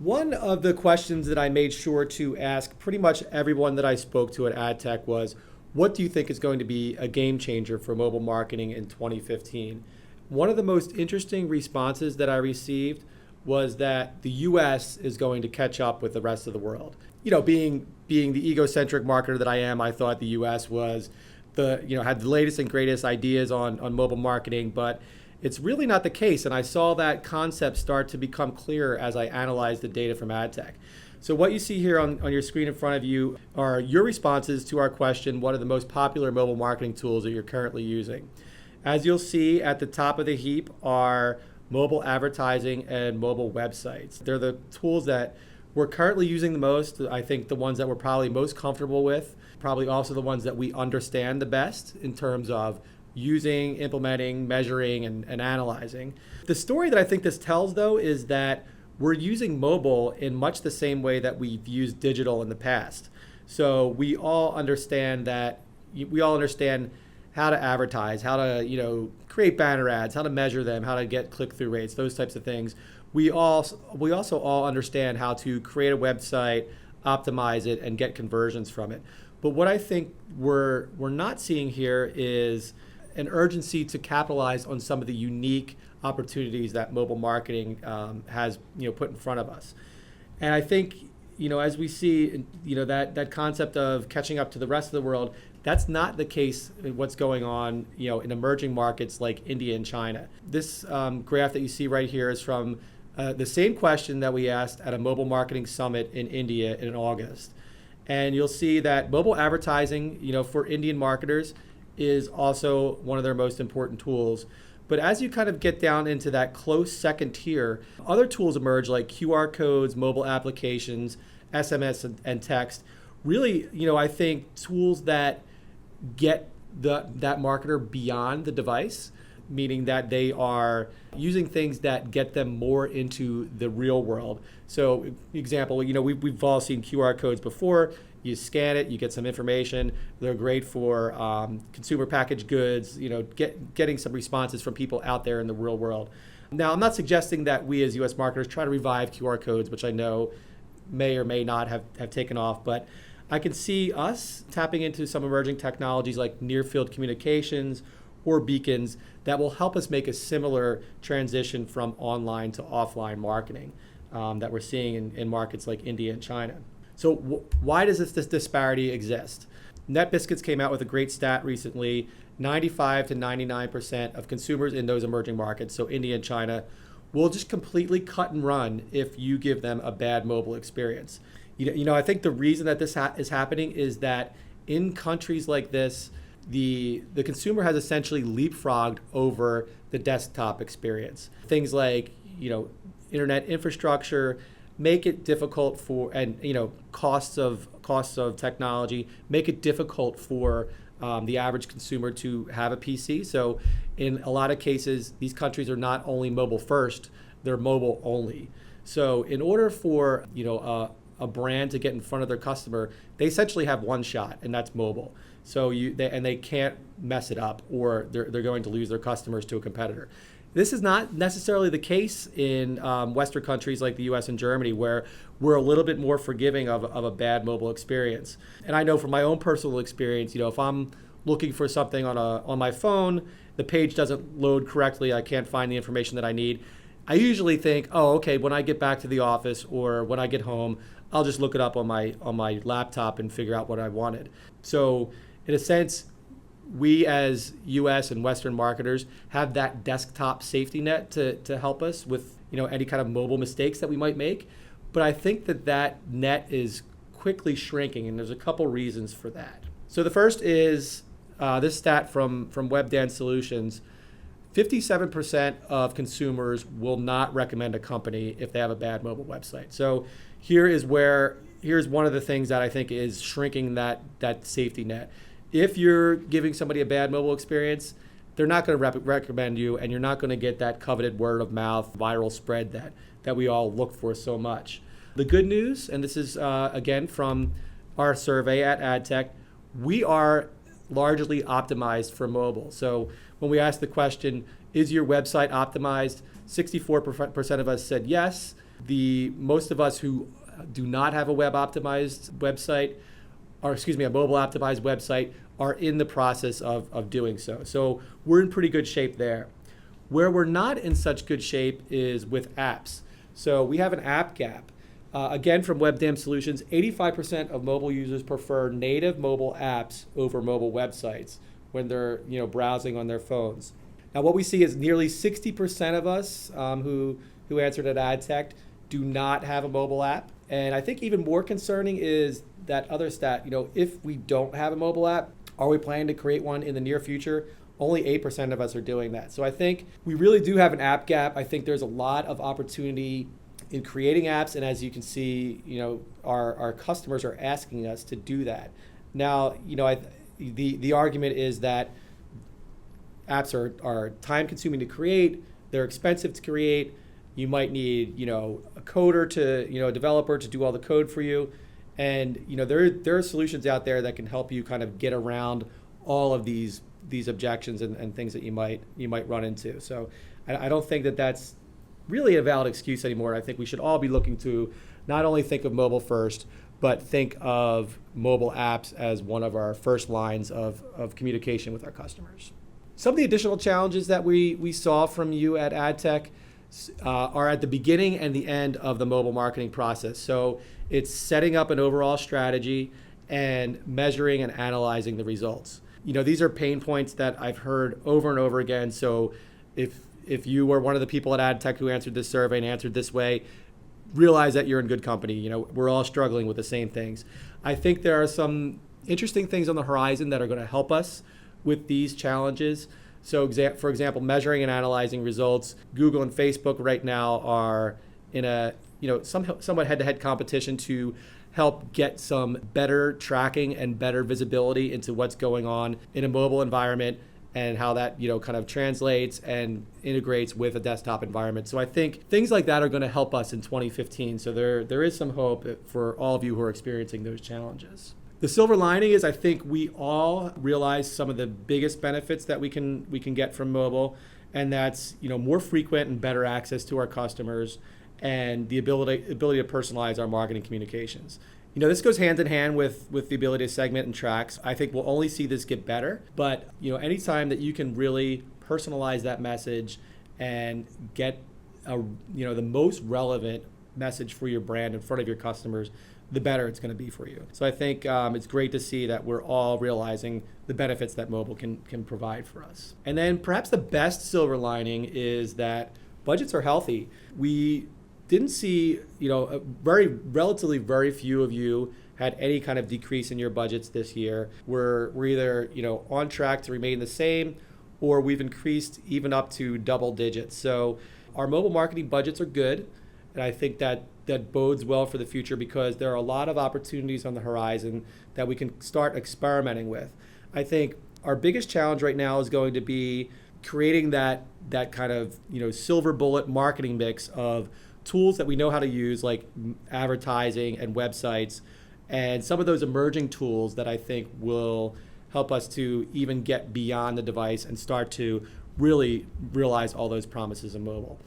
One of the questions that I made sure to ask pretty much everyone that I spoke to at AdTech was, what do you think is going to be a game changer for mobile marketing in 2015? One of the most interesting responses that I received was that the US is going to catch up with the rest of the world. Being the egocentric marketer that I am, I thought the US was had the latest and greatest ideas on mobile marketing, but it's really not the case. And I saw that concept start to become clearer as I analyzed the data from AdTech. So what you see here on your screen in front of you are your responses to our question, what are the most popular mobile marketing tools that you're currently using? As you'll see at the top of the heap are mobile advertising and mobile websites. They're the tools that we're currently using the most. I think the ones that we're probably most comfortable with, probably also the ones that we understand the best in terms of using, implementing, measuring, and analyzing. The story that I think this tells, though, is that we're using mobile in much the same way that we've used digital in the past. So we all understand how to advertise, how to create banner ads, how to measure them, how to get click-through rates, those types of things. We also all understand how to create a website, optimize it, and get conversions from it. But what I think we're not seeing here is an urgency to capitalize on some of the unique opportunities that mobile marketing has put in front of us. And I think as we see that concept of catching up to the rest of the world, that's not the case in what's going on in emerging markets like India and China. This graph that you see right here is from the same question that we asked at a mobile marketing summit in India in August. And you'll see that mobile advertising, for Indian marketers is also one of their most important tools. But as you kind of get down into that close second tier, other tools emerge like QR codes, mobile applications, SMS and text. Really, I think tools that get that marketer beyond the device, meaning that they are using things that get them more into the real world. So, example, we've all seen QR codes before. You scan it, you get some information. They're great for consumer packaged goods, getting some responses from people out there in the real world. Now, I'm not suggesting that we as US marketers try to revive QR codes, which I know may or may not have taken off, but I can see us tapping into some emerging technologies like near-field communications or beacons that will help us make a similar transition from online to offline marketing that we're seeing in markets like India and China. So why does this disparity exist? NetBiscuits came out with a great stat recently. 95 to 99% of consumers in those emerging markets, so India and China, will just completely cut and run if you give them a bad mobile experience. I think the reason that this is happening is that in countries like this, the consumer has essentially leapfrogged over the desktop experience. Things like internet infrastructure make it difficult costs of technology make it difficult for the average consumer to have a PC. So in a lot of cases, these countries are not only mobile first, they're mobile only. So in order for a brand to get in front of their customer, they essentially have one shot, and that's mobile. So they can't mess it up, or they're going to lose their customers to a competitor. This is not necessarily the case in Western countries like the US and Germany, where we're a little bit more forgiving of a bad mobile experience. And I know from my own personal experience, if I'm looking for something on my phone, the page doesn't load correctly, I can't find the information that I need, I usually think, oh, okay, when I get back to the office or when I get home, I'll just look it up on my laptop and figure out what I wanted. So in a sense, we as US and Western marketers have that desktop safety net to help us with any kind of mobile mistakes that we might make. But I think that net is quickly shrinking, and there's a couple reasons for that. So the first is this stat from WebDance Solutions. 57% of consumers will not recommend a company if they have a bad mobile website. So here's one of the things that I think is shrinking that safety net. If you're giving somebody a bad mobile experience, they're not going to recommend you, and you're not going to get that coveted word of mouth viral spread that we all look for so much. The good news, and this is again from our survey at AdTech, we are largely optimized for mobile. So when we asked the question, is your website optimized? 64% of us said yes. most of us who do not have a web optimized website, or excuse me, a mobile optimized website, are in the process of doing so. So we're in pretty good shape there. Where we're not in such good shape is with apps. So we have an app gap. Again, from WebDAM Solutions, 85% of mobile users prefer native mobile apps over mobile websites when they're browsing on their phones. Now, what we see is nearly 60% of us who answered at AdTech do not have a mobile app. And I think even more concerning is that other stat, if we don't have a mobile app, are we planning to create one in the near future? Only 8% of us are doing that. So I think we really do have an app gap. I think there's a lot of opportunity in creating apps, and as you can see, our customers are asking us to do that. Now, the argument is that apps are time consuming to create, they're expensive to create. You might need, a coder a developer to do all the code for you. And, there are solutions out there that can help you kind of get around all of these objections and things that you might run into. So I don't think that that's really a valid excuse anymore. I think we should all be looking to not only think of mobile first, but think of mobile apps as one of our first lines of communication with our customers. Some of the additional challenges that we saw from you at AdTech are at the beginning and the end of the mobile marketing process. So it's setting up an overall strategy and measuring and analyzing the results. These are pain points that I've heard over and over again. So if you were one of the people at AdTech who answered this survey and answered this way, realize that you're in good company. We're all struggling with the same things. I think there are some interesting things on the horizon that are going to help us with these challenges. So for example, measuring and analyzing results. Google and Facebook right now are in a somewhat head-to-head competition to help get some better tracking and better visibility into what's going on in a mobile environment and how that kind of translates and integrates with a desktop environment. So I think things like that are going to help us in 2015. So there is some hope for all of you who are experiencing those challenges. The silver lining is I think we all realize some of the biggest benefits that we can get from mobile, and that's more frequent and better access to our customers and the ability to personalize our marketing communications. This goes hand in hand with the ability to segment and tracks. I think we'll only see this get better, but anytime that you can really personalize that message and get the most relevant message for your brand in front of your customers, the better it's going to be for you. So I think it's great to see that we're all realizing the benefits that mobile can provide for us. And then perhaps the best silver lining is that budgets are healthy. We didn't see, relatively very few of you had any kind of decrease in your budgets this year. We're either, on track to remain the same, or we've increased even up to double digits. So our mobile marketing budgets are good, and I think that bodes well for the future because there are a lot of opportunities on the horizon that we can start experimenting with. I think our biggest challenge right now is going to be creating that kind of silver bullet marketing mix of tools that we know how to use, like advertising and websites, and some of those emerging tools that I think will help us to even get beyond the device and start to really realize all those promises in mobile.